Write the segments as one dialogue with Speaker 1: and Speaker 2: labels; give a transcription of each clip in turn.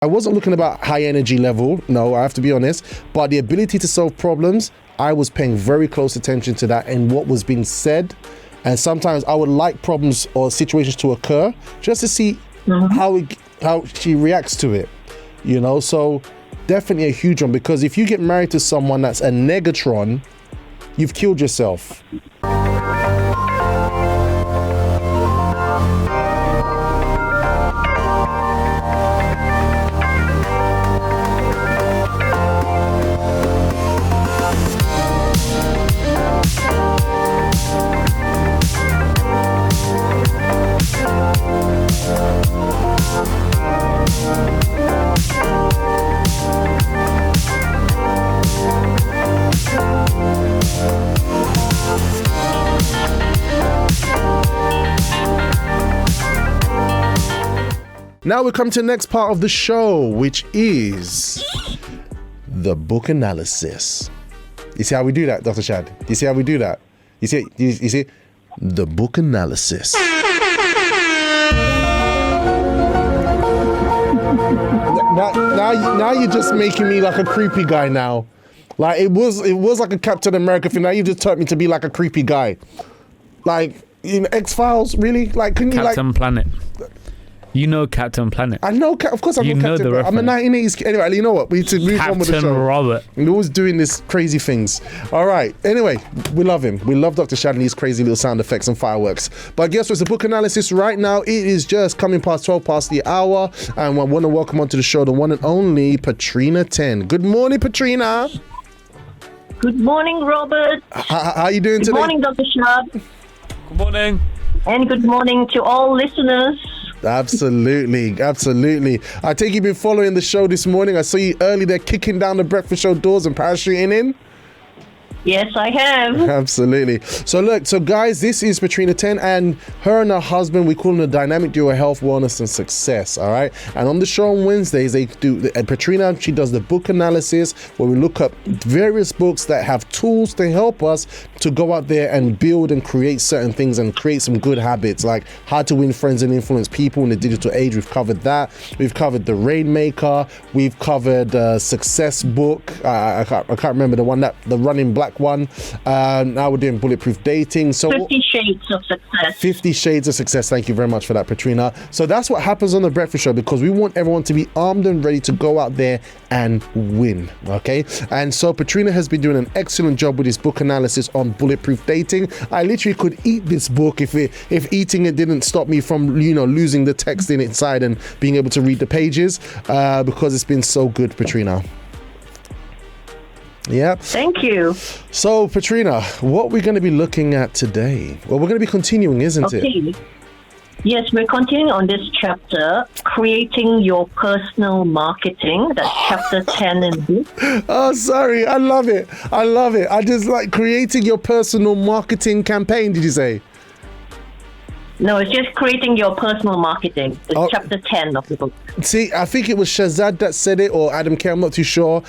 Speaker 1: I wasn't looking about high energy level. No, I have to be honest. But the ability to solve problems, I was paying very close attention to that and what was being said. And sometimes I would like problems or situations to occur just to see how she reacts to it. You know, so definitely a huge one, because if you get married to someone that's a negatron, you've killed yourself. Now we come to the next part of the show, which is the book analysis. You see how we do that, Dr. Shad? You see how we do that? You see the book analysis. Now you're just making me like a creepy guy now. Like it was like a Captain America thing. Now you just turned me to be like a creepy guy. Like in X-Files, really? Like couldn't you
Speaker 2: Captain Planet. You know Captain Planet.
Speaker 1: I know, of course I know Captain Planet. I'm a 1980s kid. Anyway, you know what? We need to move on with the show.
Speaker 2: Captain Robert.
Speaker 1: We're always doing this crazy things. All right. Anyway, we love him. We love Dr. Shad and his crazy little sound effects and fireworks. But guess what's the book analysis right now? It is just coming past 12 past the hour. And I want to welcome onto the show the one and only Petrina Ten. Good morning, Petrina.
Speaker 3: Good morning, Robert.
Speaker 1: How are you doing today?
Speaker 3: Good morning, Dr. Shad.
Speaker 2: Good morning.
Speaker 3: And good morning to all listeners.
Speaker 1: Absolutely. I take you've been following the show this morning. I saw you early there kicking down the breakfast show doors and parachuting in.
Speaker 3: Yes, I have.
Speaker 1: Absolutely. So guys, this is Petrina Ten, and her and her husband, we call them the dynamic duo of health, wellness, and success. All right. And on the show on Wednesdays, they do. And Petrina, she does the book analysis where we look up various books that have tools to help us to go out there and build and create certain things and create some good habits, like how to win friends and influence people in the digital age. We've covered that. We've covered the Rainmaker. We've covered Success book. I can't remember the Running Black one. Now we're doing Bulletproof Dating. So
Speaker 3: 50 Shades of Success.
Speaker 1: 50 Shades of Success. Thank you very much for that, Petrina. So that's what happens on the Breakfast Show, because we want everyone to be armed and ready to go out there and win. Okay. And so Petrina has been doing an excellent job with this book analysis on Bulletproof Dating. I literally could eat this book if eating it didn't stop me from losing the text in inside and being able to read the pages, because it's been so good, Petrina. Yeah.
Speaker 3: Thank you.
Speaker 1: So, Petrina, what we're going to be looking at today? Well, we're going to be continuing, isn't it?
Speaker 3: Yes, we're continuing on this chapter, creating your personal marketing. That's chapter 10 in book.
Speaker 1: Oh, sorry. I love it. I just like creating your personal marketing campaign, did you say?
Speaker 3: No, it's just creating your personal marketing. It's chapter 10 of the book.
Speaker 1: See, I think it was Shazad that said it, or Adam K, I'm not too sure,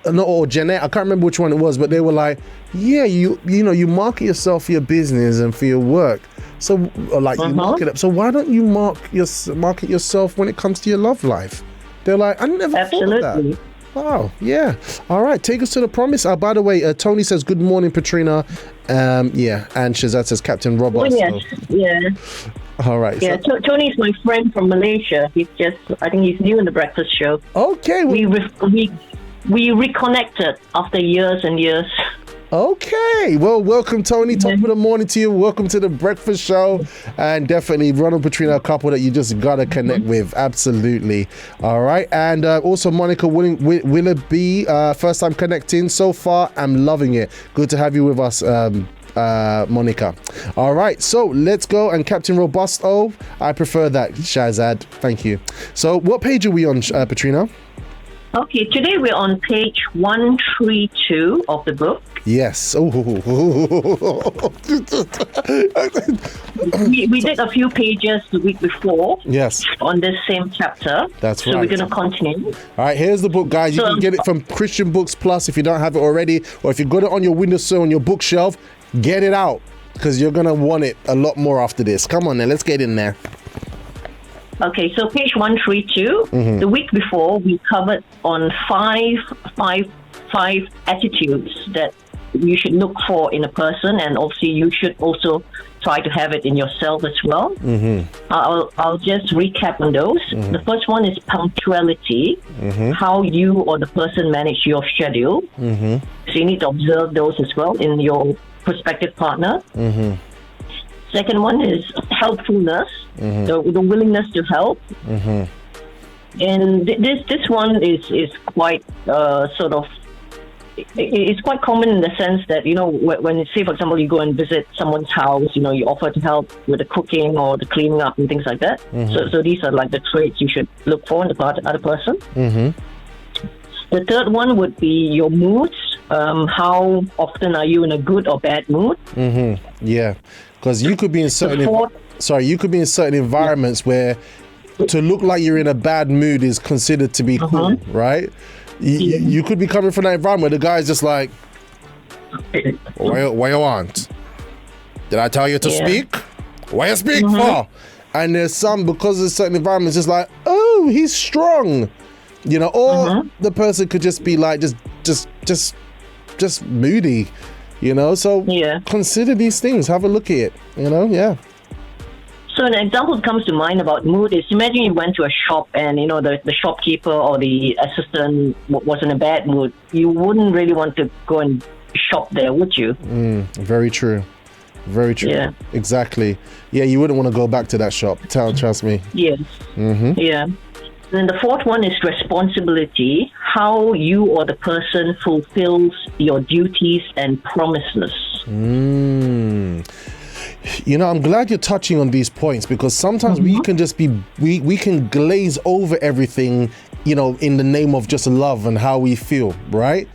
Speaker 1: or Jeanette, I can't remember which one it was, but they were like, yeah, you market yourself for your business and for your work. So you market up. So why don't you market yourself when it comes to your love life? They're like, I never thought of that. Wow, yeah. All right, take us to the promise. By the way, Tony says, good morning, Petrina. Yeah, and Shazad says, Captain Robert.
Speaker 3: Oh, yes, yeah.
Speaker 1: All right.
Speaker 3: Yeah, so Tony's my friend from Malaysia. I think he's new in the breakfast show.
Speaker 1: Okay.
Speaker 3: We reconnected after years and years.
Speaker 1: Okay. Well, welcome, Tony. Top of the morning to you. Welcome to the breakfast show. And definitely Ronald and Petrina, a couple that you just got to connect with. Absolutely. All right. And also Monica Willoughby, first time connecting so far. I'm loving it. Good to have you with us, Monica. All right. So let's go. And Captain Robusto, I prefer that, Shazad. Thank you. So what page are we on, Petrina?
Speaker 3: Okay, today we're on page 132 of the book.
Speaker 1: Yes.
Speaker 3: We did a few pages the week before.
Speaker 1: Yes.
Speaker 3: On this same chapter.
Speaker 1: That's right.
Speaker 3: So we're going to continue.
Speaker 1: All right, here's the book, guys. You can get it from Christian Books Plus if you don't have it already, or if you got it on your windowsill on your bookshelf, get it out, because you're going to want it a lot more after this. Come on then, let's get in there.
Speaker 3: Okay, so page 132. The week before, we covered on five attitudes that you should look for in a person, and obviously you should also try to have it in yourself as well. I'll just recap on those. The first one is punctuality, how you or the person manage your schedule. So you need to observe those as well in your prospective partner. Second one is helpfulness, the willingness to help. And this one is quite sort of, it's quite common in the sense that, you know, when, say, for example, you go and visit someone's house, you know, you offer to help with the cooking or the cleaning up and things like that. So these are like the traits you should look for in the other person. The third one would be your moods. How often are you in a good or bad mood?
Speaker 1: Yeah, because you could be in certain environments where to look like you're in a bad mood is considered to be cool, right? You could be coming from that environment where the guy's just like, what you want? Did I tell you to speak? What you speak for? And there's some, because of certain environments, it's like, oh, he's strong, you know, or the person could just be like, just moody, you know. So consider these things, have a look at it, you know.
Speaker 3: So an example that comes to mind about mood is, imagine you went to a shop and, you know, the shopkeeper or the assistant was in a bad mood. You wouldn't really want to go and shop there, would you?
Speaker 1: Very true. Very true. Yeah. Exactly. Yeah, you wouldn't want to go back to that shop. Trust me.
Speaker 3: Yes. Yeah. Then the fourth one is responsibility, how you or the person fulfills your duties and promises.
Speaker 1: You know, I'm glad you're touching on these points, because sometimes we can just be, we can glaze over everything, you know, in the name of just love and how we feel, right?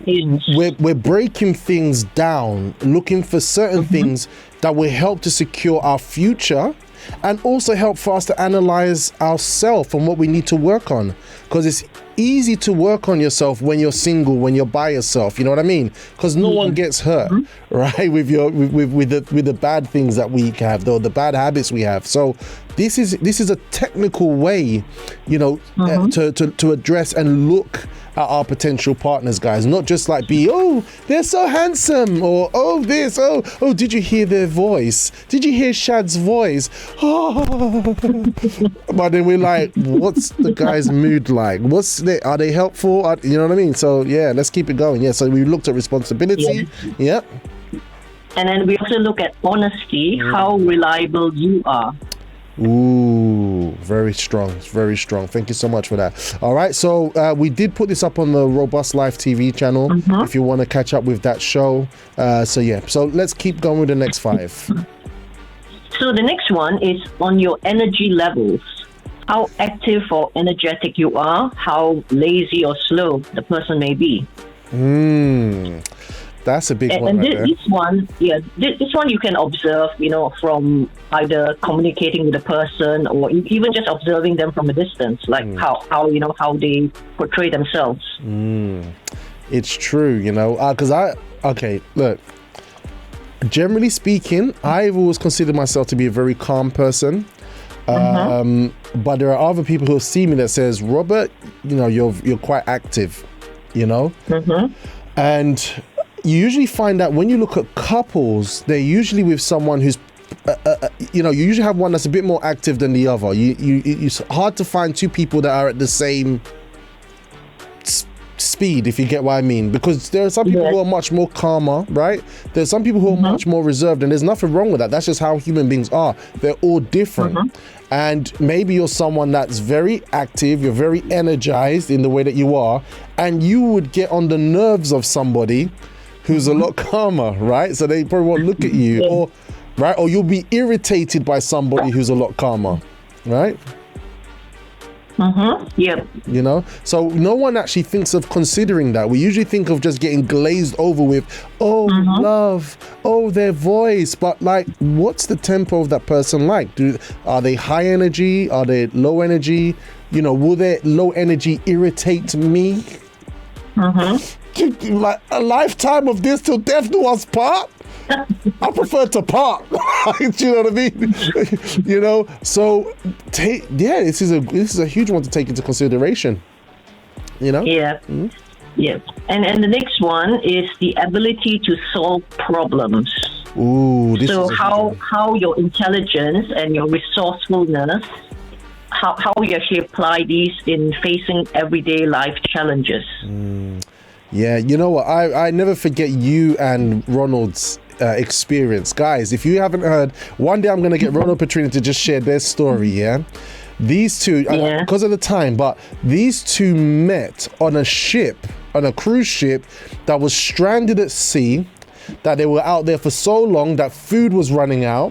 Speaker 1: We're breaking things down, looking for certain things that will help to secure our future, and also help for us to analyze ourselves and what we need to work on. Because it's easy to work on yourself when you're single, when you're by yourself, you know what I mean? Because no one gets hurt, right? With the bad things that we have, though, the bad habits we have. So this is a technical way, you know, to address and look at our potential partners, guys. Not just like oh, they're so handsome, or oh, this, oh, did you hear their voice? Did you hear Shad's voice? But then we're like, what's the guy's mood like? Are they helpful? You know what I mean? So yeah, let's keep it going. Yeah, so we looked at responsibility. Yep.
Speaker 3: And then we also look at honesty, how reliable you are.
Speaker 1: Ooh, very strong. Very strong. Thank you so much for that. All right, so we did put this up on the Robust Life TV channel if you want to catch up with that show. So let's keep going with the next 5.
Speaker 3: So the next one is on your energy levels. How active or energetic you are, how lazy or slow the person may be.
Speaker 1: That's a big one.
Speaker 3: And
Speaker 1: right
Speaker 3: this one, this one you can observe, you know, from either communicating with a person or even just observing them from a distance, like how how they portray themselves.
Speaker 1: It's true, you know, because look, generally speaking, I've always considered myself to be a very calm person. But there are other people who see me that says, Robert, you know, you're quite active, you know, and you usually find that when you look at couples, they're usually with someone who's, you usually have one that's a bit more active than the other. It's hard to find two people that are at the same speed, if you get what I mean, because there are some people who are much more calmer, right? There's some people who are much more reserved, and there's nothing wrong with that. That's just how human beings are. They're all different. And maybe you're someone that's very active, you're very energized in the way that you are, and you would get on the nerves of somebody who's a lot calmer, right? So they probably won't look at you, or you'll be irritated by somebody who's a lot calmer, right?
Speaker 3: Yep.
Speaker 1: You know, so no one actually thinks of considering that. We usually think of just getting glazed over with, love, their voice, but like, what's the tempo of that person like? Are they high energy? Are they low energy? You know, will their low energy irritate me? Like a lifetime of this till death do us part? I prefer to part. Do you know what I mean? You know, so this is a huge one to take into consideration. You know?
Speaker 3: Yeah. Mm-hmm. Yeah. And the next one is the ability to solve problems.
Speaker 1: Ooh, this
Speaker 3: so
Speaker 1: is
Speaker 3: how your intelligence and your resourcefulness, how you actually apply these in facing everyday life challenges.
Speaker 1: Yeah, you know what? I never forget you and Ronald's experience. Guys, if you haven't heard, one day I'm going to get Ronald and Petrina to just share their story, yeah? These two, because of the time, but these two met on a ship, on a cruise ship that was stranded at sea, that they were out there for so long that food was running out,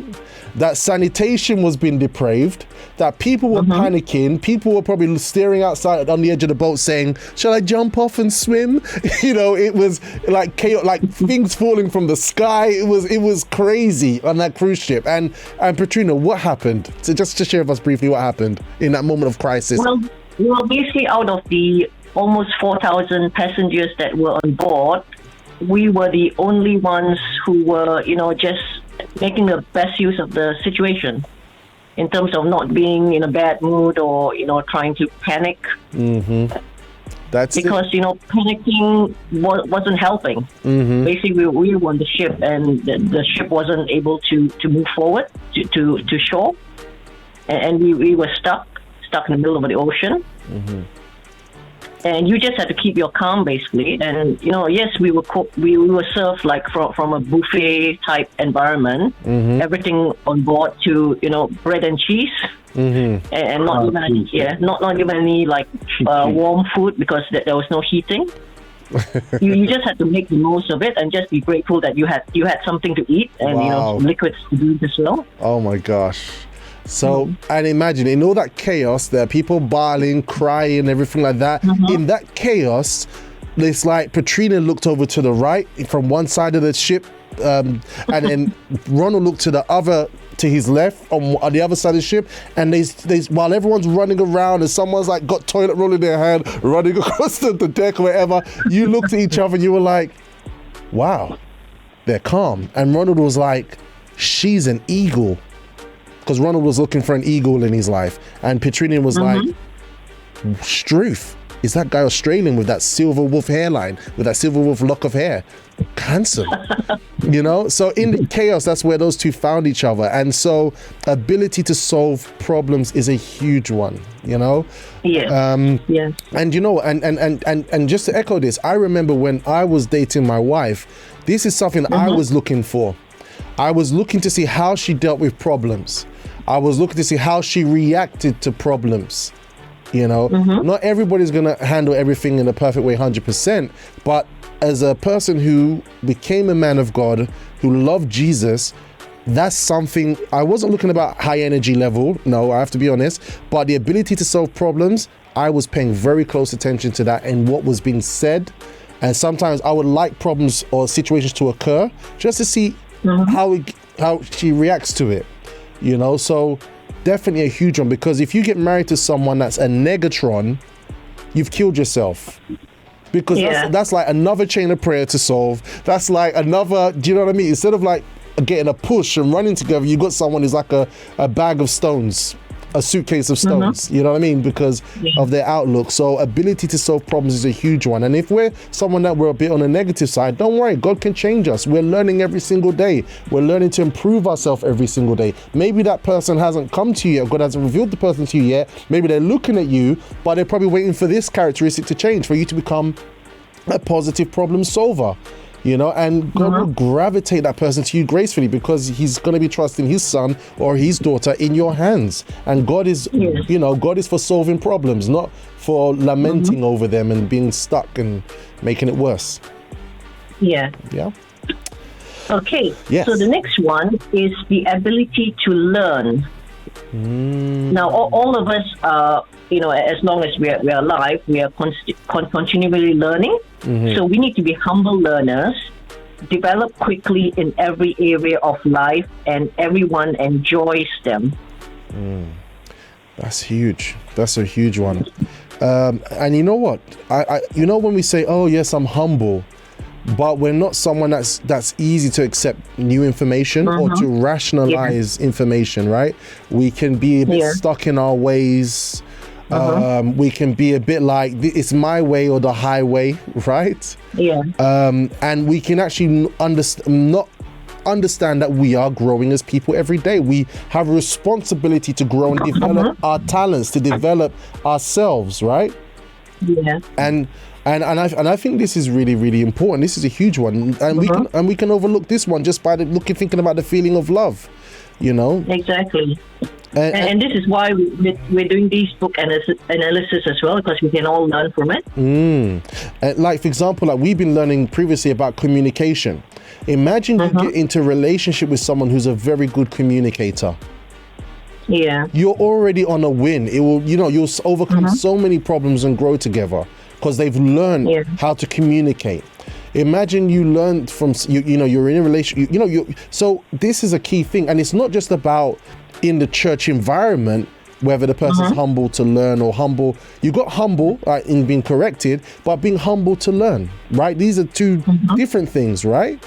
Speaker 1: that sanitation was being depraved, that people were panicking, people were probably staring outside on the edge of the boat saying, shall I jump off and swim? You know, it was like chaos, like things falling from the sky. It was crazy on that cruise ship. And Petrina, what happened? So just to share with us briefly what happened in that moment of crisis.
Speaker 3: Well, basically out of the almost 4,000 passengers that were on board, we were the only ones who were, just making the best use of the situation in terms of not being in a bad mood or, trying to panic.
Speaker 1: That's
Speaker 3: because, panicking wasn't helping. Basically, we were on the ship and the ship wasn't able to move forward to shore. And we were stuck in the middle of the ocean. And you just had to keep your calm, basically. And yes, we were served like from a buffet type environment. Everything on board to bread and cheese, and not even any like warm food because there was no heating. you just had to make the most of it and just be grateful that you had something to eat and liquids to drink as well.
Speaker 1: Oh my gosh. So, and imagine in all that chaos, there are people bawling, crying, everything like that. In that chaos, it's like Petrina looked over to the right from one side of the ship, and then Ronald looked to his left on the other side of the ship, and they while everyone's running around and someone's like got toilet roll in their hand, running across the deck or whatever, you looked at each other and you were like, wow, they're calm. And Ronald was like, she's an eagle. Because Ronald was looking for an eagle in his life. And Petrina was like, Struth, is that guy Australian with that silver wolf hairline, with that silver wolf lock of hair? Handsome. So in the chaos, that's where those two found each other. And so ability to solve problems is a huge one,
Speaker 3: Yeah.
Speaker 1: And and just to echo this, I remember when I was dating my wife, this is something that I was looking for. I was looking to see how she dealt with problems. I was looking to see how she reacted to problems. Not everybody's going to handle everything in a perfect way 100%, but as a person who became a man of God, who loved Jesus, that's something I wasn't looking about high energy level. No, I have to be honest, but the ability to solve problems, I was paying very close attention to that and what was being said. And sometimes I would like problems or situations to occur just to see how she reacts to it, so definitely a huge one, because if you get married to someone that's a negatron, you've killed yourself, because that's like another chain of prayer to solve. That's like another, do you know what I mean? Instead of like getting a push and running together, you got someone who's like a bag of stones, a suitcase of stones, you know what I mean? Because of their outlook. So ability to solve problems is a huge one. And if we're someone that we're a bit on the negative side, don't worry, God can change us. We're learning every single day. We're learning to improve ourselves every single day. Maybe that person hasn't come to you yet. God hasn't revealed the person to you yet. Maybe they're looking at you, but they're probably waiting for this characteristic to change, for you to become a positive problem solver. And God will gravitate that person to you gracefully, because he's going to be trusting his son or his daughter in your hands. And God is, God is for solving problems, not for lamenting over them and being stuck and making it worse. Yeah.
Speaker 3: Okay.
Speaker 1: Yes.
Speaker 3: So the next one is the ability to learn. Now, all of us, as long as we are alive, we are continually learning. So we need to be humble learners, develop quickly in every area of life, and everyone enjoys them.
Speaker 1: That's huge. That's a huge one. And you know what? I when we say, oh yes, I'm humble, but we're not someone that's easy to accept new information or to rationalize information, right? We can be a bit stuck in our ways. We can be a bit like, it's my way or the highway, right? And we can actually understand that we are growing as people every day. We have a responsibility to grow and develop our talents, to develop ourselves, right? And I think this is really, really important. This is a huge one, and we can overlook this one just by thinking about the feeling of love, you know.
Speaker 3: Exactly. And this is why we're doing these book analysis as well, because we can all learn from it.
Speaker 1: Like, for example, like we've been learning previously about communication. Imagine you get into a relationship with someone who's a very good communicator. You're already on a win. It will, you'll overcome so many problems and grow together because they've learned how to communicate. Imagine you learned from, you're in a relationship, so this is a key thing. And it's not just about in the church environment, whether the person's humble to learn or humble. You got humble in being corrected, but being humble to learn, right? These are two different things, right?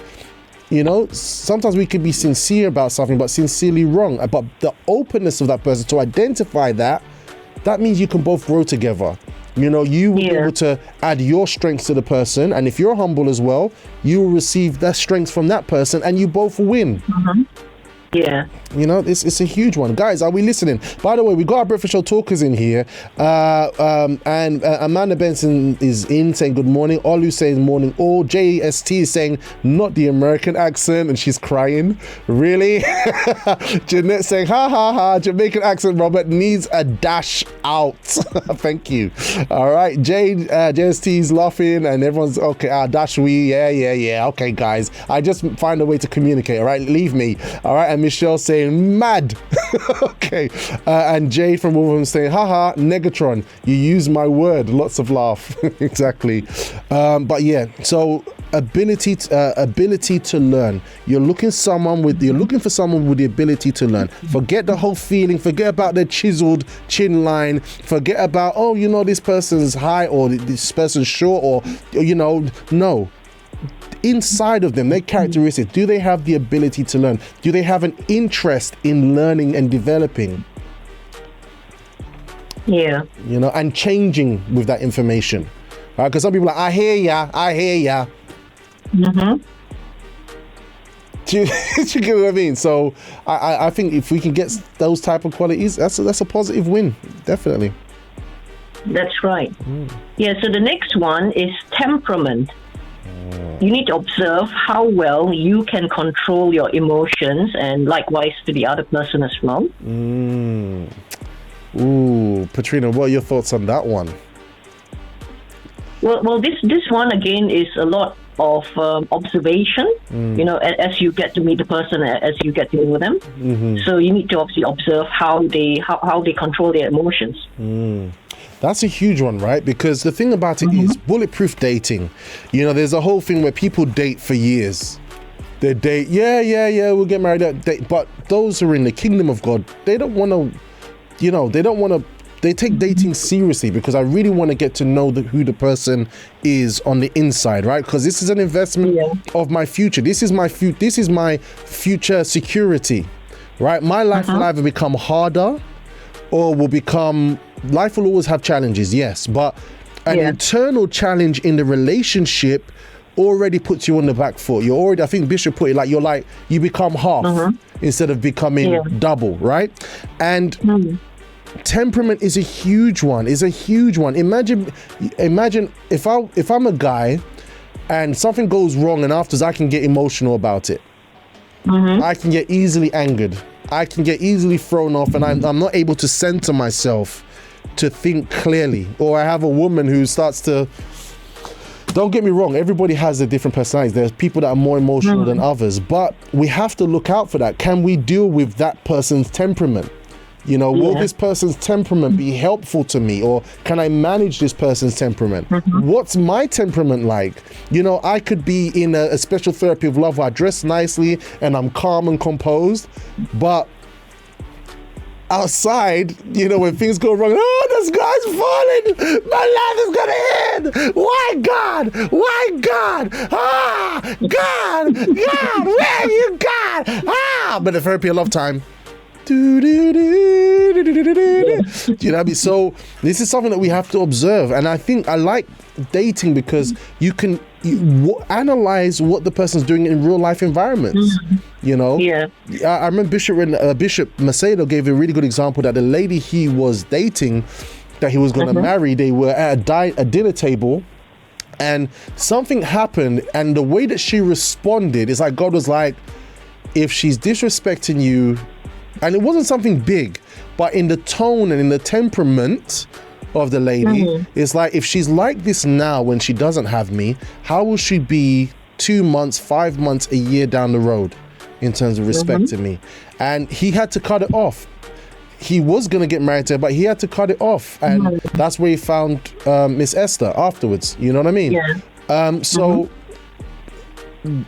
Speaker 1: Sometimes we could be sincere about something, but sincerely wrong. But the openness of that person to identify that means you can both grow together. You will be able to add your strengths to the person. And if you're humble as well, you will receive that strength from that person and you both win. It's a huge one. Guys, are we listening? By the way, we got our Breakfast Show talkers in here. And Amanda Benson is in saying good morning. Olu saying morning all. JST is saying not the American accent, and she's crying. Really? Jeanette saying ha ha ha, Jamaican accent, Robert, needs a dash out. Thank you. All right. JST is laughing and everyone's okay. Dash we. Yeah. Okay, guys. I just find a way to communicate. All right. Leave me. All right. And Michelle saying mad. Okay. And Jay from Wolverhampton saying haha, Negatron, you use my word. Lots of laugh. Exactly. But yeah, so ability to learn. You're looking for someone with the ability to learn. Forget the whole feeling, forget about the chiseled chin line, forget about this person's high or this person's short or no. Inside of them, their characteristics, do they have the ability to learn? Do they have an interest in learning and developing? And changing with that information. Right? Because some people are like, I hear ya. Do you get what I mean? So I think if we can get those type of qualities, that's a positive win, definitely.
Speaker 3: That's right. So the next one is temperament. You need to observe how well you can control your emotions, and likewise to the other person as well.
Speaker 1: Ooh, Petrina, what are your thoughts on that one?
Speaker 3: Well, this one again is a lot of observation. As you get to meet the person, as you get to know them. So you need to obviously observe how they control their emotions.
Speaker 1: That's a huge one, right? Because the thing about it is bulletproof dating. There's a whole thing where people date for years. They date, we'll get married. But those who are in the kingdom of God, they don't want to, they take dating seriously, because I really want to get to know who the person is on the inside, right? Because this is an investment of my future. This is my future security, right? My life will either become harder or will become... Life will always have challenges, yes, but an internal challenge in the relationship already puts you on the back foot. You're already, I think Bishop put it you become half instead of becoming double, right? And temperament is a huge one. Imagine if I'm a guy and something goes wrong, and afterwards I can get emotional about it. I can get easily angered. I can get easily thrown off, and I'm not able to center myself to think clearly. Or I have a woman who starts to... Don't get me wrong, everybody has a different personality. There's people that are more emotional than others, but we have to look out for that. Can we deal with that person's temperament? Will this person's temperament be helpful to me, or can I manage this person's temperament? What's my temperament like? I could be in a special therapy of love where I dress nicely and I'm calm and composed, but outside, when things go wrong, the sky's falling, my life is gonna end. Why God? God, where you God? Ah, but the therapy of love time. Do, do, do, do, do, do, do, do. You know what I mean? So this is something that we have to observe, and I think I like dating because you can analyze what the person's doing in real life environments. You know, I remember Bishop Macedo gave a really good example that the lady he was dating, that he was going to marry, they were at a dinner table, and something happened, and the way that she responded is like God was like, if she's disrespecting you. And it wasn't something big, but in the tone and in the temperament of the lady, it's like, if she's like this now when she doesn't have me, how will she be 2 months, 5 months, a year down the road in terms of respecting me? And he had to cut it off. He was going to get married to her, but he had to cut it off. And that's where he found Miss Esther afterwards. You know what I mean? So,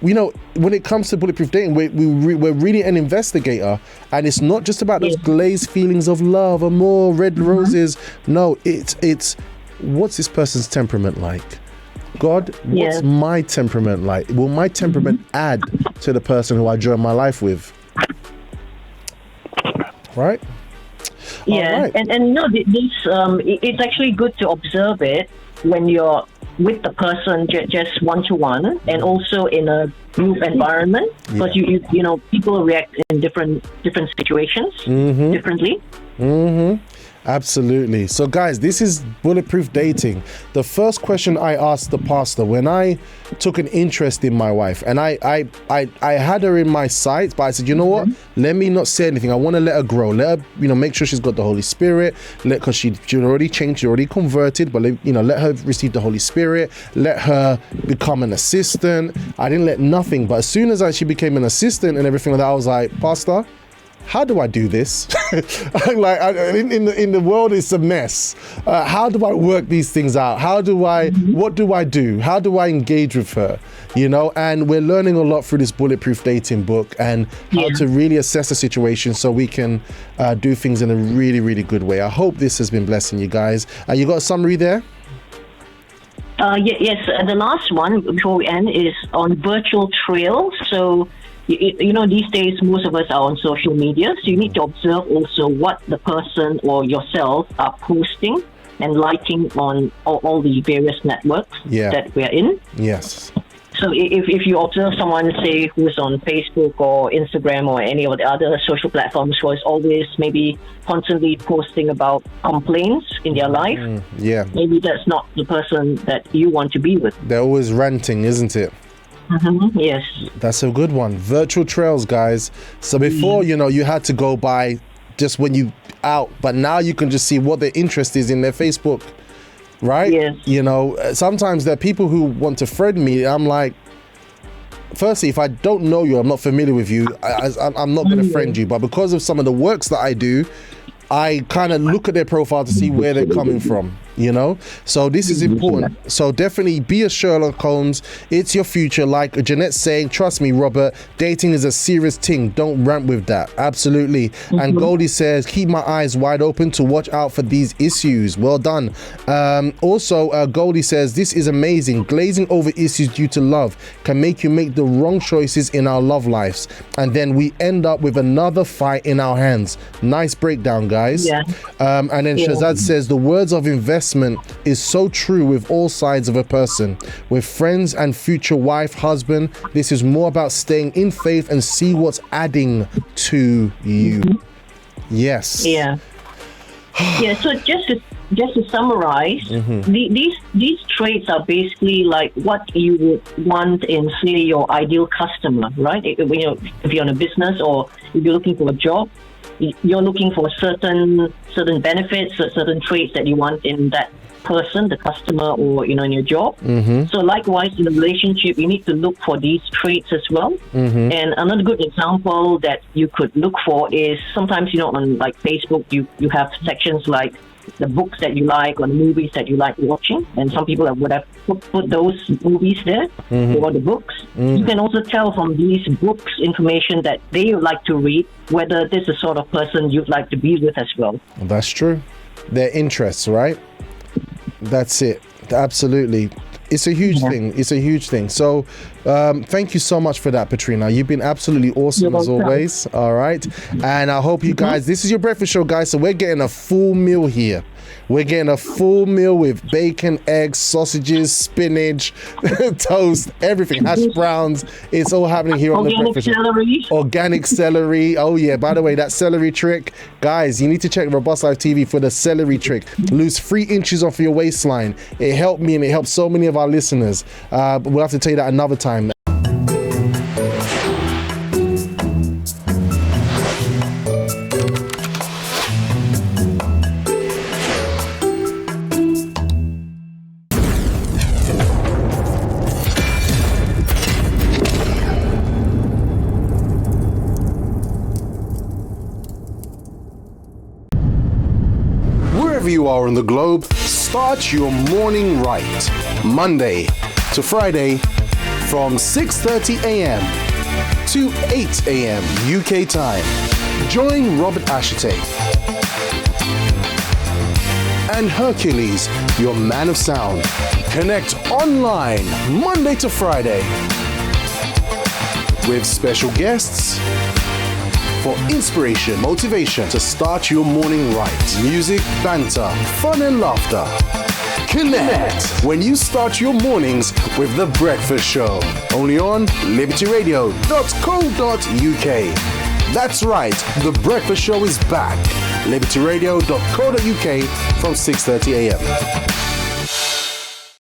Speaker 1: you know, when it comes to bulletproof dating, we're really an investigator, and it's not just about those glazed feelings of love or more red roses. No, it's what's this person's temperament like? God, what's my temperament like? Will my temperament add to the person who I join my life with? Right?
Speaker 3: Yeah, right. And no, this it's actually good to observe it when you're with the person just one-to-one, and also in a group environment, because you know, people react in different situations differently.
Speaker 1: Absolutely. So guys, this is bulletproof dating. The first question I asked the pastor when I took an interest in my wife, and I had her in my sights, but I said, you know what? Let me not say anything. I want to let her grow. Let her, you know, make sure she's got the Holy Spirit. Because she already changed, she already converted, but you know, let her receive the Holy Spirit. Let her become an assistant. I didn't let nothing. But as soon as she became an assistant and everything like that, I was like, Pastor, how do I do this? Like, in the world, it's a mess. How do I work these things out? What do I do? How do I engage with her? You know, and we're learning a lot through this bulletproof dating book, and how to really assess the situation so we can do things in a really, really good way. I hope this has been blessing you guys. You got a summary there?
Speaker 3: Yes, the last one before we end is on virtual trails. So, you know, these days, most of us are on social media, so you need to observe also what the person or yourself are posting and liking on all the various networks that we're in.
Speaker 1: Yes.
Speaker 3: So if you observe someone, say, who's on Facebook or Instagram or any of the other social platforms who is always maybe constantly posting about complaints in their life, maybe that's not the person that you want to be with.
Speaker 1: They're always ranting, isn't it?
Speaker 3: Yes.
Speaker 1: That's a good one. Virtual trails, guys. So before, you know, you had to go by just when you out, but now you can just see what their interest is in their Facebook, right?
Speaker 3: Yes.
Speaker 1: You know, sometimes there are people who want to friend me. I'm like, firstly, if I don't know you, I'm not familiar with you, I'm not going to friend you. But because of some of the works that I do, I kind of look at their profile to see where they're coming from, you know? So this is important. So definitely be a Sherlock Holmes. It's your future. Like Jeanette's saying, trust me, Robert, dating is a serious thing. Don't ramp with that. Absolutely. And Goldie says, keep my eyes wide open to watch out for these issues. Well done. Also, Goldie says, this is amazing. Glazing over issues due to love can make you make the wrong choices in our love lives. And then we end up with another fight in our hands. Nice breakdown, guys. And then Shazad says, the words of investment is so true with all sides of a person, with friends and future wife, husband. This is more about staying in faith and see what's adding to you. Yes.
Speaker 3: So just to summarize, these traits are basically like what you would want in, say, your ideal customer, right? You know, if you're in a business or if you're looking for a job, you're looking for certain benefits, certain traits that you want in that person, the customer, or, you know, in your job. So likewise, in a relationship, you need to look for these traits as well. And another good example that you could look for is sometimes, you know, on like Facebook, you have sections like the books that you like or the movies that you like watching, and some people would have put those movies there or the books. You can also tell from these books information that they like to read whether this is the sort of person you'd like to be with as well.
Speaker 1: That's true. Their interests, right? That's it. Absolutely. It's a huge thing. It's a huge thing. So thank you so much for that, Petrina. You've been absolutely awesome as always. All right. And I hope you guys, this is your breakfast show, guys. So we're getting a full meal here. We're getting a full meal with bacon, eggs, sausages, spinach, toast, everything, hash browns. It's all happening here on the breakfast show. Organic celery. Oh yeah, by the way, that celery trick, guys, you need to check Robust Life TV for the celery trick. Lose 3 inches off your waistline. It helped me and it helped so many of our listeners. But we'll have to tell you that another time. Wherever you are on the globe, start your morning right. Monday to Friday from 6:30 a.m. to 8 a.m. UK time. Join Robert Ashite and Hercules, your man of sound. Connect online Monday to Friday with special guests for inspiration, motivation to start your morning right. Music, banter, fun and laughter. Connect when you start your mornings with The Breakfast Show. Only on libertyradio.co.uk. That's right, The Breakfast Show is back. libertyradio.co.uk from 6:30 a.m.